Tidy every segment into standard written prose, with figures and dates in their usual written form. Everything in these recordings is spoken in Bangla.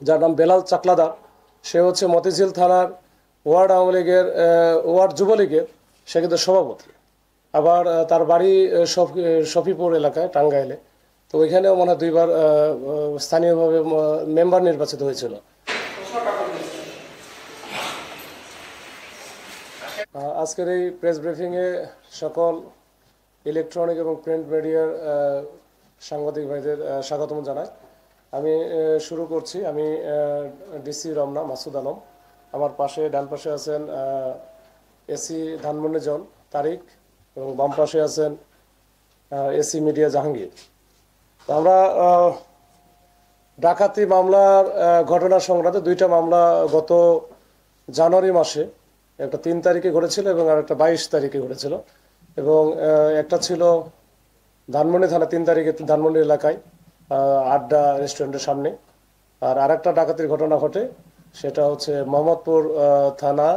যার নাম বেলাল চাকলাদার। সে হচ্ছে মতিঝিল থানার ওয়ার্ড আওয়ামী লীগের ওয়ার্ড যুবলীগের সে কিন্তু সভাপতি। আবার তার বাড়ি শফিপুর এলাকায় টাঙ্গাইলে। তো ওইখানেও মনে হয় 2বার স্থানীয়ভাবে মেম্বার নির্বাচিত হয়েছিল। আজকের এই প্রেস ব্রিফিংয়ে সকল ইলেকট্রনিক এবং প্রিন্ট মিডিয়ার সাংবাদিক ভাইদের স্বাগতম জানাই। আমি শুরু করছি। আমি ডিসি রমনা মাসুদ আলম। আমার পাশে ডান পাশে আছেন এসি ধানমন্ডি জন তারিক, এবং বাম পাশে আছেন এসি মিডিয়া জাহাঙ্গীর। তো আমরা ডাকাতি মামলার ঘটনা সংক্রান্ত 2টা মামলা গত জানুয়ারি মাসে, একটা 3 তারিখে ঘটেছিল এবং আর একটা 22 তারিখে ঘটেছিল। এবং একটা ছিল ধানমন্ডি থানা 3 তারিখে ধানমন্ডি এলাকায় আড্ডা রেস্টুরেন্টের সামনে, আর আরেকটা ডাকাতির ঘটনা ঘটে সেটা হচ্ছে মোহাম্মদপুর থানা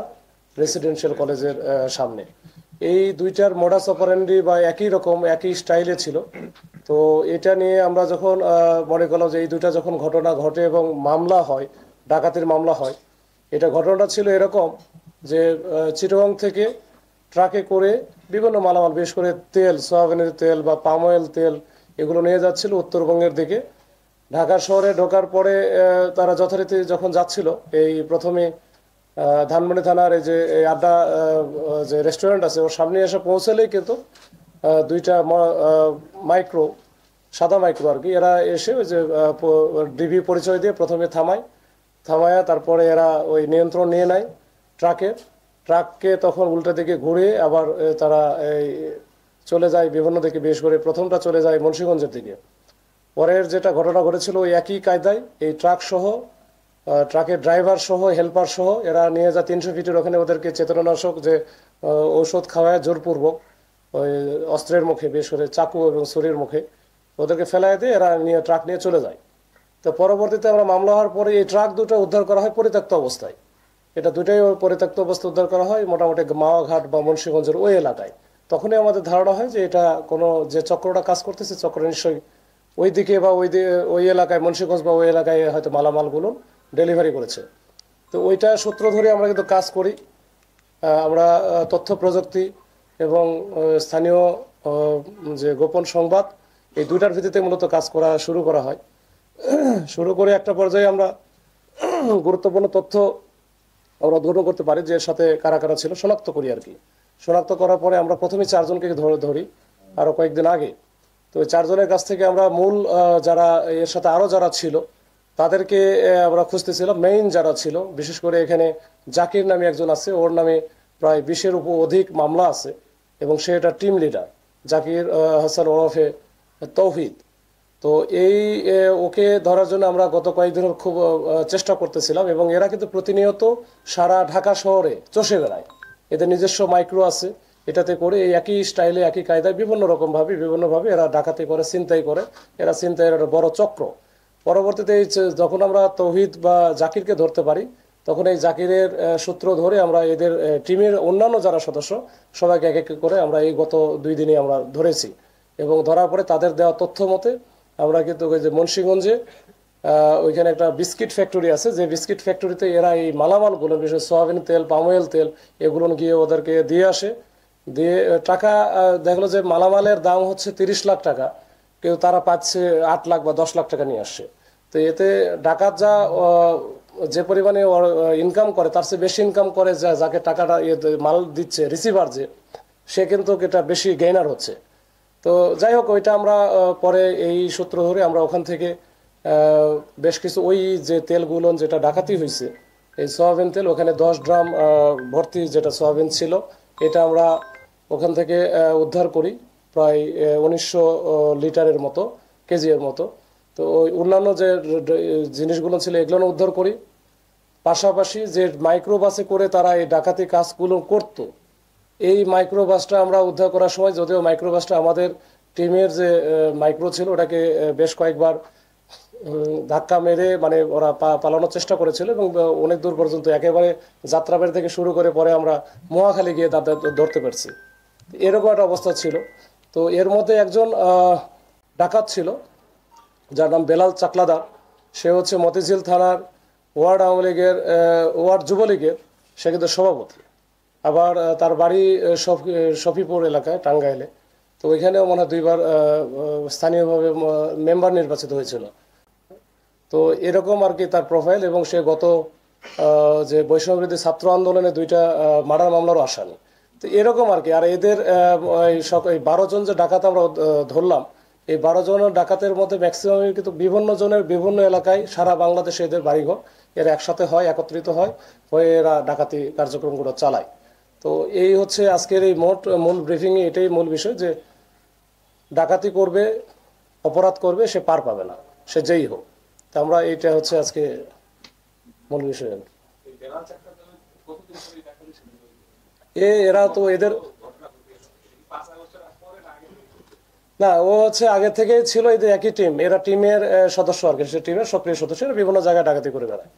রেসিডেন্সিয়াল কলেজের সামনে। এই 2টার মোডাস অপারেন্ডি বা একই রকম একই স্টাইলে ছিল। তো এটা নিয়ে আমরা যখন মনে করলাম যে এই 2টা যখন ঘটনা ঘটে এবং মামলা হয়, ডাকাতির মামলা হয়, এটা ঘটনাটা ছিল এরকম যে চিটাগং থেকে ট্রাকে করে বিভিন্ন মালামাল, বিশেষ করে তেল, সয়াবিনের তেল বা পাম অয়েল তেল, এগুলো নিয়ে যাচ্ছিল উত্তরবঙ্গের দিকে। ঢাকা শহরে ঢোকার পরে তারা যথারীতি যখন যাচ্ছিল, এই প্রথমে ধানমন্ডি থানার এই যে আড্ডা যে রেস্টুরেন্ট আছে ওর সামনে এসে পৌঁছলেই কিন্তু 2টা মাইক্রো, সাদা মাইক্রো আর কি, এরা এসে ওই যে ডিবি পরিচয় দিয়ে প্রথমে থামায়া তারপরে এরা ওই নিয়ন্ত্রণ নিয়ে নেয় ট্রাককে তখন উল্টা দিকে ঘুরে আবার তারা এই চলে যায় বিভিন্ন দিকে। বিশেষ করে প্রথমটা চলে যায় মুন্সিগঞ্জের দিকে। পরের যেটা ঘটনা ঘটেছিল ওই একই কায়দায় এই ট্রাকের ড্রাইভার সহ হেল্পার সহ এরা নিয়ে যায় 300 ফিটের ওখানে, ওদেরকে চেতনানাশক যে ঔষধ খাওয়ায় জোরপূর্বক ওই অস্ত্রের মুখে, বিশেষ করে চাকু এবং ছুরির মুখে ওদেরকে ফেলায় দিয়ে এরা ট্রাক নিয়ে চলে যায়। তো পরবর্তীতে আমরা মামলা হওয়ার পরে এই ট্রাক 2টা উদ্ধার করা হয় পরিত্যক্ত অবস্থায়। এটা 2টাই পরিত্যক্ত অবস্থায় উদ্ধার করা হয় মোটামুটি মাওয়াঘাট বা মুন্সিগঞ্জের ওই এলাকায়। তখনই আমাদের ধারণা হয় যে এটা কোনো যে চক্রটা কাজ করতেছে চক্র নিশ্চয়ই ওই দিকে বা ওই এলাকায় মুন্সিগঞ্জ বা ওই এলাকায় হয়তো মালামালগুলো ডেলিভারি করেছে। তো ওইটা সূত্র ধরে আমরা কিন্তু কাজ করি। আমরা তথ্য প্রযুক্তি এবং স্থানীয় যে গোপন সংবাদ, এই 2টার ভিত্তিতে মূলত কাজ করা শুরু করা হয়। শুরু করে একটা পর্যায়ে আমরা গুরুত্বপূর্ণ তথ্য আমরা গ্রহণ করতে পারি, যে সাথে কারা কারা ছিল শনাক্ত করি আর কি। শনাক্ত করার পরে আমরা প্রথমে 4 জনকে ধরি আরো কয়েকদিন আগে। তো 4 জনের কাছ থেকে আমরা মূল যারা এর সাথে আরো যারা ছিল তাদেরকে আমরা খুঁজতেছিলাম। মেইন যারা ছিল, বিশেষ করে এখানে জাকির নামে একজন আছে, ওর নামে প্রায় 20-এর অধিক মামলা আছে এবং সে এটা টিম লিডার, জাকির হাসান ওরফে তৌহিদ। তো এই ওকে ধরার জন্য আমরা গত কয়েকদিন খুব চেষ্টা করতেছিলাম, এবং এরা কিন্তু প্রতিনিয়ত সারা ঢাকা শহরে চষে বেড়ায়। এদের নিজস্ব মাইক্রো আছে, এটাতে করে এই একই স্টাইলে একই কায়দায় বিভিন্নভাবে এরা ডাকাতি করে, ছিনতাই করে। এরা ছিনতাইয়ের একটা বড় চক্র। পরবর্তীতে যখন আমরা তৌহিদ বা জাকিরকে ধরতে পারি, তখন এই জাকিরের সূত্র ধরে আমরা এদের টিমের অন্যান্য যারা সদস্য সবাইকে এক এক করে আমরা এই গত 2 দিনে আমরা ধরেছি। এবং ধরার পরে তাদের দেওয়া তথ্য মতে আমরা কিন্তু ওই যে মুন্সিগঞ্জে ওইখানে একটা বিস্কিট ফ্যাক্টরি আছে, যে বিস্কিট ফ্যাক্টরিতে এরা এই মালামালগুলো, বিশেষ সয়াবিন তেল, পাম অয়েল তেল, এগুলো গিয়ে ওদেরকে দিয়ে আসে। দিয়ে টাকা দেখলো যে মালামালের দাম হচ্ছে 30 লাখ টাকা, কিন্তু তারা পাচ্ছে 8 লাখ বা 10 লাখ টাকা নিয়ে আসছে। তো এতে ডাকাত যা যে পরিমাণে ইনকাম করে তার চেয়ে বেশি ইনকাম করে যাকে টাকাটা মাল দিচ্ছে রিসিভার, যে সে কিন্তু এটা বেশি গেইনার হচ্ছে। তো যাই হোক, ওইটা আমরা পরে এই সূত্র ধরে আমরা ওখান থেকে বেশ কিছু ওই যে তেলগুলো যেটা ডাকাতি হয়েছে, এই সয়াবিন তেল, ওখানে 10 ড্রাম ভর্তি যেটা সয়াবিন ছিল, এটা আমরা ওখান থেকে উদ্ধার করি প্রায় 1900 লিটারের মতো, কেজি এর মতো। তো ওই অন্যান্য যে জিনিসগুলো ছিল এগুলো উদ্ধার করি। পাশাপাশি যে মাইক্রোবাসে করে তারা এই ডাকাতি কাজগুলো করতো, এই মাইক্রোবাসটা আমরা উদ্ধার করার সময়, যদিও মাইক্রোবাসটা আমাদের টিমের যে মাইক্রো ছিল ওটাকে বেশ কয়েকবার ধাক্কা মেরে মানে ওরা পালানোর চেষ্টা করেছিল, এবং অনেক দূর পর্যন্ত একেবারে যাত্রাবাড়ি থেকে শুরু করে পরে আমরা মহাখালী গিয়ে তাদের ধরতে পারছি। এরকম একটা অবস্থা ছিল। তো এর মধ্যে একজন ডাকাত ছিল যার নাম বেলাল চাকলাদার। সে হচ্ছে মতিঝিল থানার ওয়ার্ড আওয়ামী লীগের ওয়ার্ড যুবলীগের সে কিন্তু সভাপতি। আবার তার বাড়ি শফিপুর এলাকায় টাঙ্গাইলে। তো ওইখানেও মনে হয় 2বার স্থানীয়ভাবে মেম্বার নির্বাচিত হয়েছিল। তো এরকম আর কি তার প্রোফাইল। এবং সে গত যে বৈষম্যবিরোধী ছাত্র আন্দোলনে 2টা মার্ডার মামলারও আসামি। তো এরকম আর কি। আর এদের এই 12 জন যে ডাকাত আমরা ধরলাম, এই 12 জনের ডাকাতের মধ্যে ম্যাক্সিমামই কিন্তু বিভিন্ন জনের বিভিন্ন এলাকায় সারা বাংলাদেশে এদের বাড়িঘর। এরা একসাথে হয়, একত্রিত হয়, হয়ে এরা ডাকাতি কার্যক্রমগুলো চালায়। তো এই হচ্ছে আজকের এই মূল ব্রিফিংয়ে এটাই মূল বিষয় যে ডাকাতি করবে, অপরাধ করবে, সে পার পাবে না, সে যেই হোক। তা আমরা এইটা হচ্ছে আজকে মূল বিষয়। এরা তো এদের না, ও হচ্ছে আগে থেকেই ছিল এদের একই টিম। এরা টিমের সদস্য আর কি, সে টিমের সক্রিয় সদস্য। এরা বিভিন্ন জায়গায় ডাকাতি করে বেড়ায়।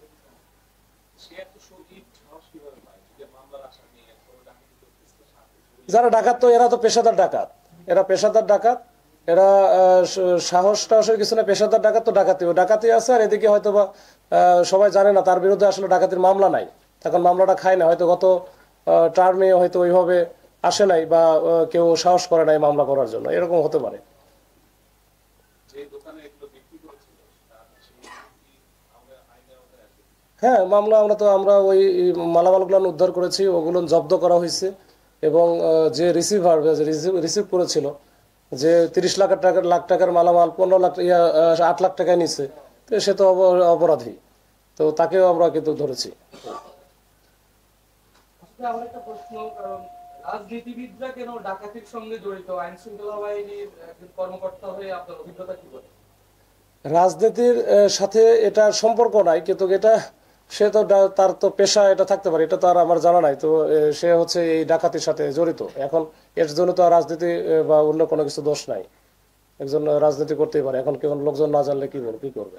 যারা ডাকাত, তো এরা তো পেশাদার ডাকাত, এরা পেশাদার ডাকাত। এরা সাহস টাহসের কিছু না, পেশাদার ডাকাত। তো ডাকাতি আছে। আর এদিকে হয়তো বা সবাই জানে না তার বিরুদ্ধে আসলে ডাকাতির মামলা নাই, তখন মামলাটা খায় না। হয়তো গত টার্মে হয়তো ওইভাবে আসে নাই, বা কেউ সাহস করে নাই মামলা করার জন্য, এরকম হতে পারে। হ্যাঁ, মামলা আমরা ওই মালামালগুলো উদ্ধার করেছি, ওগুলো জব্দ করা হয়েছে। এবং যে রিসিভ করেছিল, যে 30 লাখ টাকার মালামাল 15 লাখ 8 লাখ টাকায় নিচ্ছে, তো সে তো অপরাধী। তো তাকেও আমরা কিন্তু ধরেছি। আমার একটা প্রশ্ন, কারণ রাজনীতিবিদরা কেন ডাকাতির সঙ্গে জড়িত? আইন শৃঙ্খলা বাহিনীর একজন কর্মকর্তা হয়ে আপনার অভিজ্ঞতা কি বলে? রাজনীতির সাথে এটা সম্পর্ক নাই, কিন্তু এটা সে তো তার তো পেশা, এটা থাকতে পারে, এটা তো আর আমার জানা নাই। তো সে হচ্ছে এই ডাকাতির সাথে জড়িত। এখন এর জন্য তো আর রাজনীতি বা অন্য কোনো কিছু দোষ নাই। একজন রাজনীতি করতেই পারে। এখন কেউ লোকজন না জানলে কি করবে?